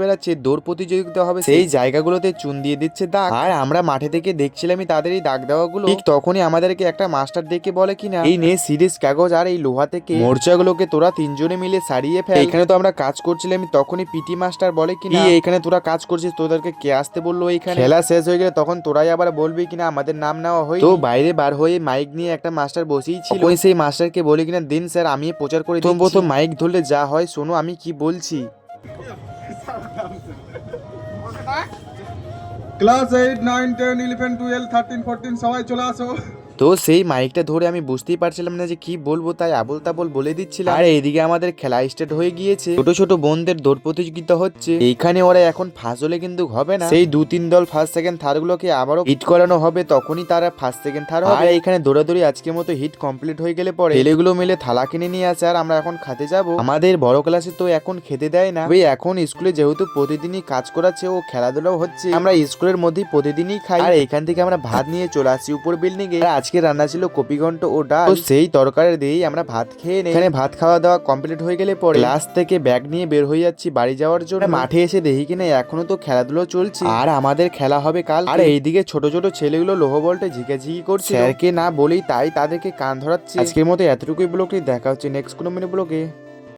বেড়াচ্ছে, দৌড় প্রতিযোগিতা হবে, সেই জায়গাগুলোতে চুন দিয়ে দিচ্ছে দাগ। আর আমরা মাঠে থেকে দেখছিলামই তাদের এই দাগ দেওয়াগুলো। ঠিক তখনই আমাদেরকে একটা মাস্টার ডেকে বলে কিনা, এই নে সিরিজ কাগজ আর এই লোহা থেকে মোর্চাগুলোকে তোরা তিনজনে মিলে সারিয়ে ফেল। এখানে তো আমরা কাজ করছিলাম, তখনই পিটি মাস্টার বলে কিনা, এইখানে তোরা কাজ করছিস, তোদেরকে কে আসতে বললো এইখানে? খেলা শেষ হয়ে গেলে তখন তোরাই আবার বলবি কিনা আমাদের নাম নেওয়া হয়। তো বাইরে বার হয়ে মাইক নিয়ে একটা মাস্টার বসেই ছিল। ওই সেই মাস্টারকে বলে কিনা, দিন স্যার আমি প্রচার করে দিচ্ছি। প্রথম মাইক ধরলে যা হয় শোনো আমি কি বলছি। ক্লাস 8, 9, 10, 11, 12, 13, 14 সবাই চলে আসো। তো সেই মাইকটা ধরে আমি বুঝতেই পারছিলাম না যে কি বলবো, তাই আবল তাবল বলে দিচ্ছিলাম। আর এইদিকে আমাদের খেলা স্টার্ট হয়ে গিয়েছে, ছোট ছোট বোনদের দৌড় প্রতিযোগিতা হচ্ছে। এইখানে ওরা এখন ফার্স্ট হলে কিন্তু হবে না, সেই 2-3 দল ফার্স্ট সেকেন্ড থার্ড গুলোকে আবারও হিট করানো হবে, তখনই তারা ফার্স্ট সেকেন্ড থার্ড হবে। আর এখানে দৌড়াদৌড়ি আজকের মতো হিট কমপ্লিট হয়ে গেলে পরে ছেলেগুলো মিলে থালা কিনে নিয়ে আসে, আর আমরা এখন খেতে যাব। আমাদের বড় ক্লাসে তো এখন খেতে দেয় না, ওই এখন স্কুলে যেহেতু প্রতিদিনই কাজ করাচ্ছে ও খেলাধুলাও হচ্ছে, আমরা স্কুলের মধ্যেই প্রতিদিনই খাই। আর এখান থেকে আমরা ভাত নিয়ে চলে আসি উপর বিল্ডিং এ। আজকে রান্না ছিল কপি ঘন্ট ও ডাল, সেই তরকারি দিয়েই আমরা ভাত খেয়ে নেই। এখানে ভাত খাওয়া দাওয়া কমপ্লিট হয়ে গেলে পরে ক্লাস থেকে ব্যাগ নিয়ে বের হয়ে যাচ্ছি বাড়ি যাওয়ার জন্য। মাঠে এসে দেখি কিনা এখনো তো খেলাধুলো চলছে, আর আমাদের খেলা হবে কাল। আর এইদিকে ছোট ছোট ছেলেগুলো লোহ বলটা ঝিকাঝিকি করছে, স্যারকে না বলেই তাই তাদেরকে কান ধরাচ্ছে। আজকের মতো এতটুকুই ব্লগটি, দেখা হচ্ছে নেক্সট কোনো মিনি ব্লগে।